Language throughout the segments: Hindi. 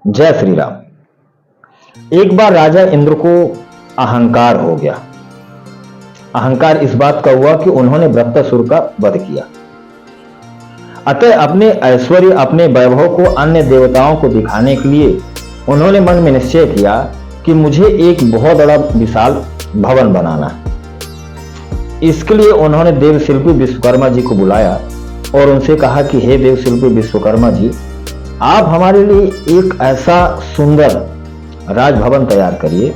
जय श्री राम। एक बार राजा इंद्र को अहंकार हो गया। अहंकार इस बात का हुआ कि उन्होंने वृत्तासुर का वध किया। अतः अपने ऐश्वर्य, अपने वैभव को अन्य देवताओं को दिखाने के लिए उन्होंने मन में निश्चय किया कि मुझे एक बहुत बड़ा विशाल भवन बनाना है। इसके लिए उन्होंने देवशिल्पी विश्वकर्मा जी को बुलाया और उनसे कहा कि हे देवशिल्पी विश्वकर्मा जी, आप हमारे लिए एक ऐसा सुंदर राजभवन तैयार करिए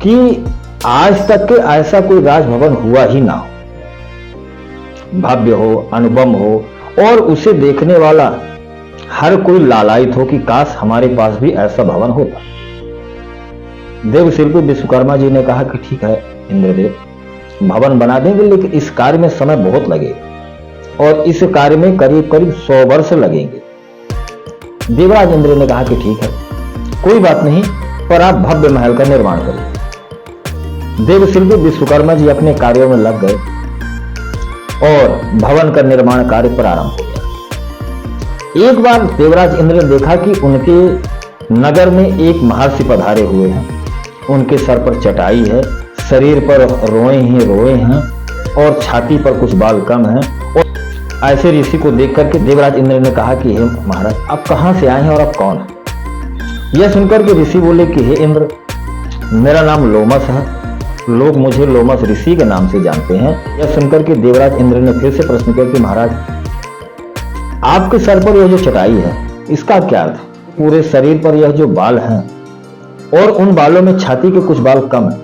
कि आज तक के ऐसा कोई राजभवन हुआ ही ना हो। भव्य हो, अनुपम हो और उसे देखने वाला हर कोई लालायित हो कि काश हमारे पास भी ऐसा भवन होता। देवशिल्पी विश्वकर्मा जी ने कहा कि ठीक है इंद्रदेव, भवन बना देंगे, लेकिन इस कार्य में समय बहुत लगेगा और इस कार्य में करीब करीब 100 वर्ष लगेंगे। देवराज इंद्र ने कहा कि ठीक है, कोई बात नहीं, पर आप भव्य महल का निर्माण करिए। देवशिल्पी विश्वकर्मा जी अपने कार्यों में लग गए और भवन का निर्माण कार्य प्रारंभ हो गया। एक बार देवराज इंद्र ने देखा कि उनके नगर में एक महर्षि पधारे हुए हैं। उनके सर पर चटाई है, शरीर पर रोए ही रोए हैं और छाती पर कुछ बाल कम हैं। और ऐसे ऋषि को देख करके देवराज इंद्र ने कहा कि हे महाराज, आप कहां से आए हैं और आप कौन हैं? यह सुनकर के ऋषि बोले कि हे इंद्र, मेरा नाम लोमस है, लोग मुझे लोमस ऋषि के नाम से जानते हैं। यह सुनकर के देवराज इंद्र ने फिर से प्रश्न किया कि महाराज, आपके सर पर यह जो चटाई है इसका क्या अर्थ है? पूरे शरीर पर यह जो बाल हैं और उन बालों में छाती के कुछ बाल कम है,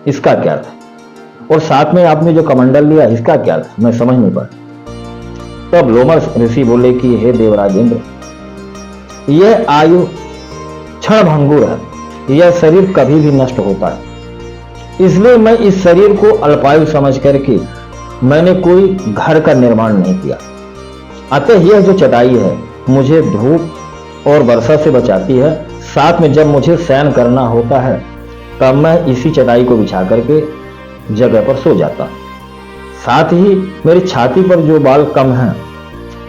इसका क्या अर्थ है? और साथ में आपने जो कमंडल लिया, इसका क्या अर्थ है? मैं समझ नहीं पाया। तब लोमस ऋषि बोले कि हे देवराज इंद्र, यह आयु क्षणभंगुर है, यह शरीर कभी भी नष्ट होता है, इसलिए मैं इस शरीर को अल्पायु समझ करके मैंने कोई घर का निर्माण नहीं किया। अतः यह जो चटाई है मुझे धूप और वर्षा से बचाती है। साथ में जब मुझे शयन करना होता है तब मैं इसी चटाई को बिछा करके जगह पर सो जाता। साथ ही मेरी छाती पर जो बाल कम हैं,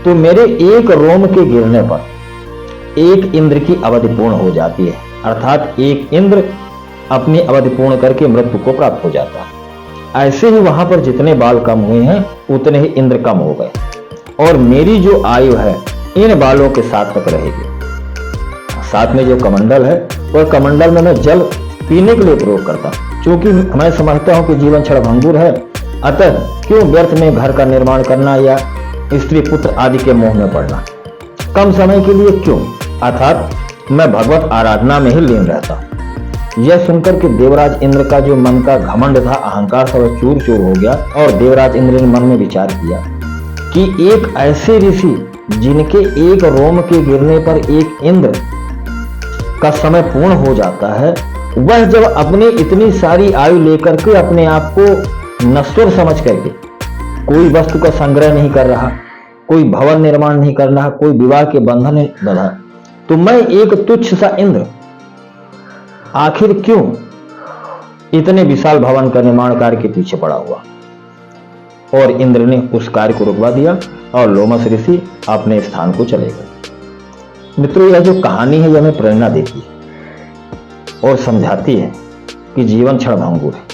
तो मेरे एक रोम के गिरने पर एक इंद्र की अवधि पूर्ण हो जाती है, अर्थात एक इंद्र अपनी अवधि पूर्ण करके मृत्यु को प्राप्त हो जाता है। ऐसे ही वहां पर जितने बाल कम हुए हैं उतने ही इंद्र कम हो गए और मेरी जो आयु है इन बालों के साथ तक रहेगी। साथ में जो कमंडल है और कमंडल में मैं जल पीने के लिए प्रयोग करता हूं, क्योंकि मैं समझता हूं कि जीवन क्षणभंगुर है। अतः क्यों व्यर्थ में घर का निर्माण करना या स्त्री पुत्र आदि के मोह में पड़ना, कम समय के लिए क्यों, अर्थात मैं भगवत आराधना में ही लीन रहता। यह सुनकर के देवराज इंद्र का जो मन का घमंड था, अहंकार सब चूर चूर हो गया और देवराज इंद्र ने मन में विचार किया कि एक ऐसे ऋषि जिनके एक रोम के गिरने पर एक इंद्र का समय पूर्ण हो जाता है, वह जब अपनी इतनी सारी आयु लेकर के अपने आप को नश्वर समझ करके कोई वस्तु का संग्रह नहीं कर रहा, कोई भवन निर्माण नहीं कर रहा, कोई विवाह के बंधन नहीं बंधा, तो मैं एक तुच्छ सा इंद्र आखिर क्यों इतने विशाल भवन का निर्माण कार्य के पीछे पड़ा हुआ? और इंद्र ने उस कार्य को रुकवा दिया और लोमस ऋषि अपने स्थान को चले गए। मित्रों, यह जो कहानी है यह हमें प्रेरणा देती है और समझाती है कि जीवन क्षणभंगुर है।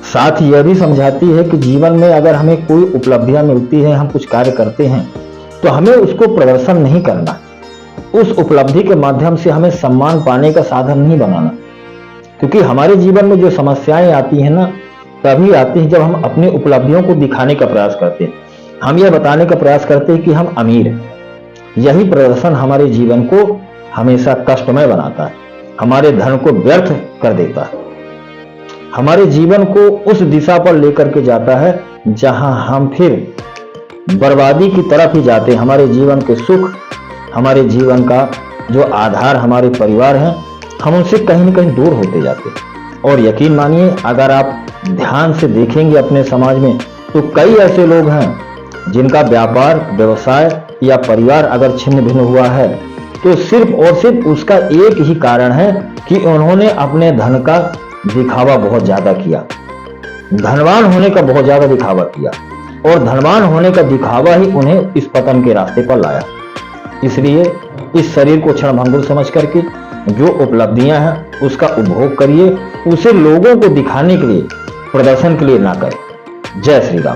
साथ ही यह भी समझाती है कि जीवन में अगर हमें कोई उपलब्धियां मिलती है, हम कुछ कार्य करते हैं, तो हमें उसको प्रदर्शन नहीं करना, उस उपलब्धि के माध्यम से हमें सम्मान पाने का साधन नहीं बनाना। क्योंकि हमारे जीवन में जो समस्याएं आती हैं ना, तभी आती हैं जब हम अपनी उपलब्धियों को दिखाने का प्रयास करते हैं, हम यह बताने का प्रयास करते हैं कि हम अमीर हैं। यही प्रदर्शन हमारे जीवन को हमेशा कष्टमय बनाता है, हमारे धन को व्यर्थ कर देता है, हमारे जीवन को उस दिशा पर लेकर के जाता है जहां हम फिर बर्बादी की तरफ ही जाते हैं। हमारे जीवन के सुख, हमारे जीवन का जो आधार हमारे परिवार हैं, हम उनसे कहीं न कहीं दूर होते जाते हैं। और यकीन मानिए, अगर आप ध्यान से देखेंगे अपने समाज में, तो कई ऐसे लोग हैं जिनका व्यापार, व्यवसाय या परिवार अगर छिन्न भिन्न हुआ है, तो सिर्फ और सिर्फ उसका एक ही कारण है कि उन्होंने अपने धन का दिखावा बहुत ज्यादा किया, धनवान होने का बहुत ज्यादा दिखावा किया और धनवान होने का दिखावा ही उन्हें इस पतन के रास्ते पर लाया। इसलिए इस शरीर को क्षणभंगुर समझ करके जो उपलब्धियां हैं उसका उपभोग करिए, उसे लोगों को दिखाने के लिए, प्रदर्शन के लिए ना करें। जय श्री राम।